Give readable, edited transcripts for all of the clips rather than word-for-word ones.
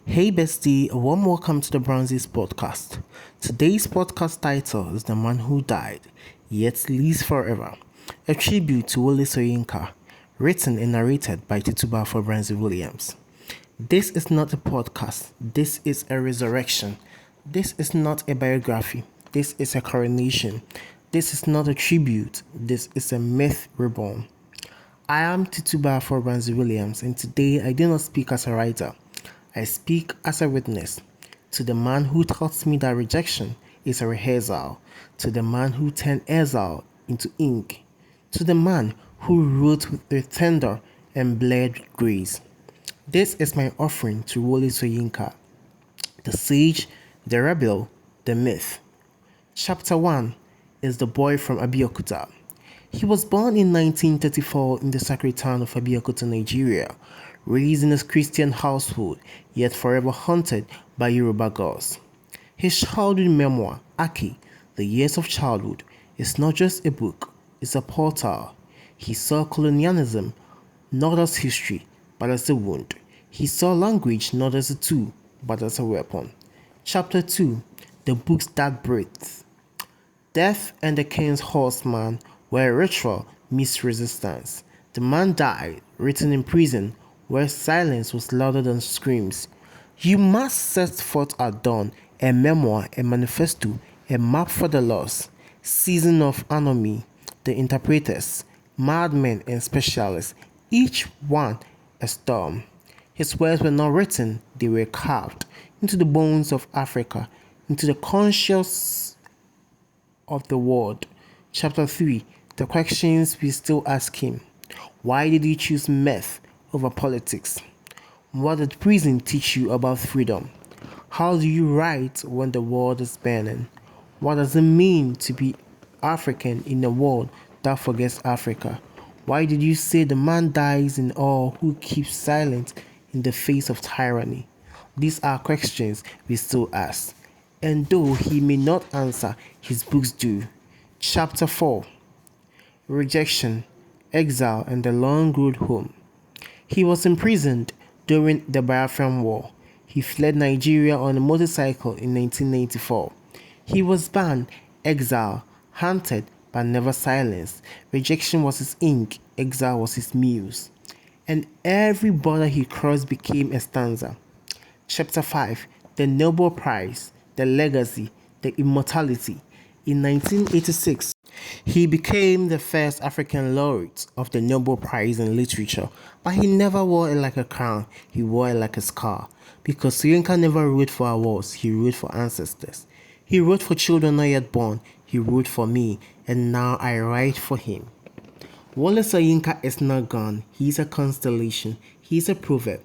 Hey bestie, a warm welcome to the Brownsy podcast. Today's podcast title is The Man Who Died, Yet Lives Forever, a tribute to Wole Soyinka, written and narrated by Tituba for Brownsy Williams. This is not a podcast, this is a resurrection. This is not a biography, this is a coronation. This is not a tribute, this is a myth reborn. I am Tituba for Brownsy Williams, and today I do not speak as a writer. I speak as a witness to the man who taught me that rejection is a rehearsal, to the man who turned exile into ink, to the man who wrote with tender and bled with grace. This is my offering to Wole Soyinka, the sage, the rebel, the myth. Chapter 1 is the boy from Abeokuta. He was born in 1934 in the sacred town of Abeokuta, Nigeria, raised in a Christian household, yet forever haunted by Yoruba gods. His childhood memoir, Aki, The Years of Childhood, is not just a book, it's a portal. He saw colonialism not as history, but as a wound. He saw language not as a tool, but as a weapon. Chapter 2, The Books That Breathe. Death and the King's Horseman were a ritual meets resistance. The man died, written in prison, where silence was louder than screams. You must set forth at dawn a memoir, a manifesto, a map for the lost. Season of anomy, the interpreters, madmen and specialists, each one a storm. His words were not written, they were carved into the bones of Africa, into the conscience of the world. Chapter 3, the questions we still ask him. Why did you choose meth over politics? What did prison teach you about freedom? How do you write when the world is burning? What does it mean to be African in a world that forgets Africa? Why did you say the man dies in all who keeps silent in the face of tyranny? These are questions we still ask. And though he may not answer, his books do. Chapter 4, Rejection, Exile, and the Long Road Home. He was imprisoned during the Biafran War. He fled Nigeria on a motorcycle in 1994. He was banned, exiled, hunted, but never silenced. Rejection was his ink, exile was his muse. And every border he crossed became a stanza. Chapter 5, The Nobel Prize, The Legacy, The Immortality. In 1986, he became the first African laureate of the Nobel Prize in Literature, but he never wore it like a crown, he wore it like a scar. Because Soyinka never wrote for awards, he wrote for ancestors. He wrote for children not yet born, he wrote for me, and now I write for him. Wole Soyinka is not gone, he's a constellation, he's a proverb,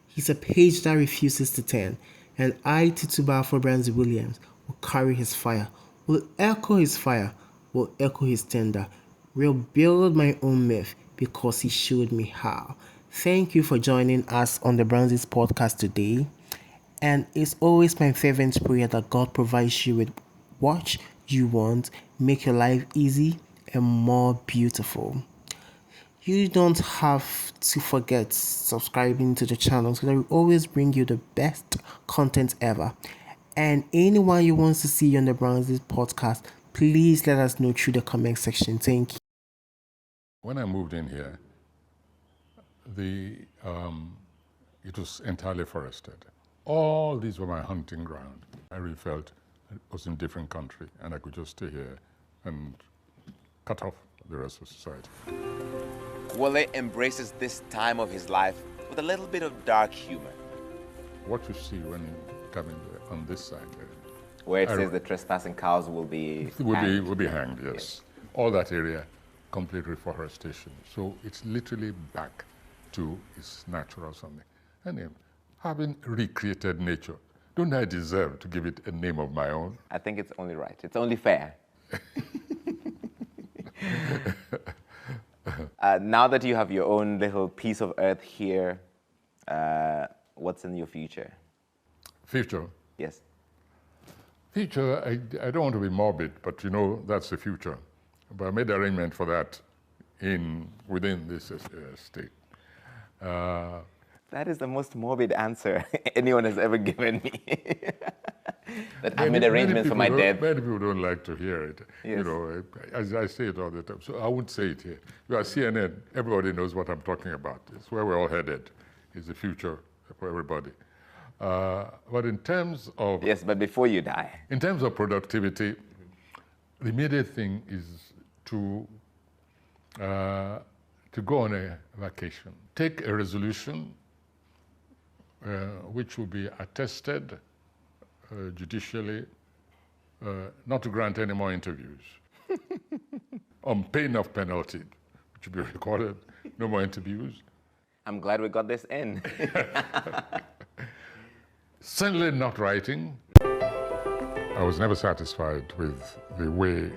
he's a page that refuses to turn, and I, Tituba for Brownsy Williams, will carry his fire, will echo his fire, will echo his tender, will build my own myth because he showed me how. Thank you for joining us on the Brownsy podcast today. And it's always my fervent prayer that God provides you with what you want, make your life easy and more beautiful. You don't have to forget subscribing to the channel so that we always bring you the best content ever. And anyone you want to see on the Brownsy podcast, please let us know through the comment section. Thank you. When I moved in here, it was entirely forested. All these were my hunting ground. I really felt I was in a different country and I could just stay here and cut off the rest of society. Wole embraces this time of his life with a little bit of dark humor. What you see when you come in there, on this side there, Where it says the trespassing cows will be will be hanged, yes. All that area, complete reforestation. So it's literally back to its natural something. And having recreated nature, don't I deserve to give it a name of my own? I think it's only right. It's only fair. Now that you have your own little piece of earth here, what's in your future? Future? Yes. Future, I don't want to be morbid, but you know, that's the future. But I made arrangement for that within this state. That is the most morbid answer anyone has ever given me. That I made arrangements for my death. Many people don't like to hear it. Yes. You know, as I say it all the time. So I won't say it here. You are CNN. Everybody knows what I'm talking about. It's where we're all headed. It's the future for everybody. But in terms of... Yes, but before you die. In terms of productivity, the immediate thing is to go on a vacation. Take a resolution which will be attested judicially, not to grant any more interviews on pain of penalty, which will be recorded, no more interviews. I'm glad we got this in. Certainly not writing. I was never satisfied with the way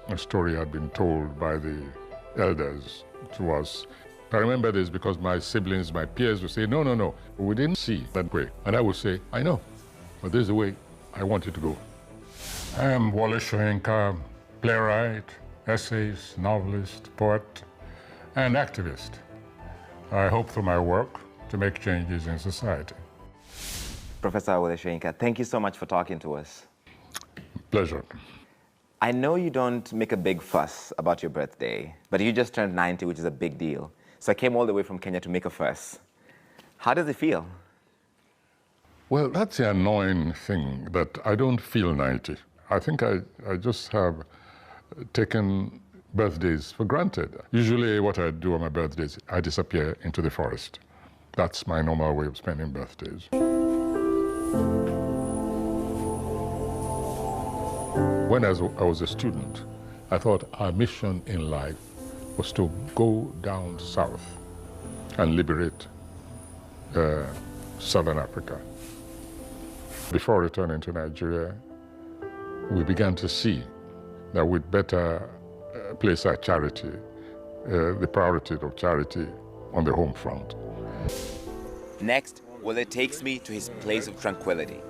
a story had been told by the elders to us. I remember this because my siblings, my peers would say, no, we didn't see that way. And I would say, I know, but this is the way I want it to go. I am Wole Soyinka, playwright, essayist, novelist, poet, and activist. I hope through my work to make changes in society. Professor Wole Soyinka, thank you so much for talking to us. Pleasure. I know you don't make a big fuss about your birthday, but you just turned 90, which is a big deal. So I came all the way from Kenya to make a fuss. How does it feel? Well, that's the annoying thing, that I don't feel 90. I think I just have taken birthdays for granted. Usually what I do on my birthdays, I disappear into the forest. That's my normal way of spending birthdays. When I was a student, I thought our mission in life was to go down south and liberate Southern Africa. Before returning to Nigeria, we began to see that we'd better place our charity, the priority of charity, on the home front. Next, Wole takes me to his place of tranquility.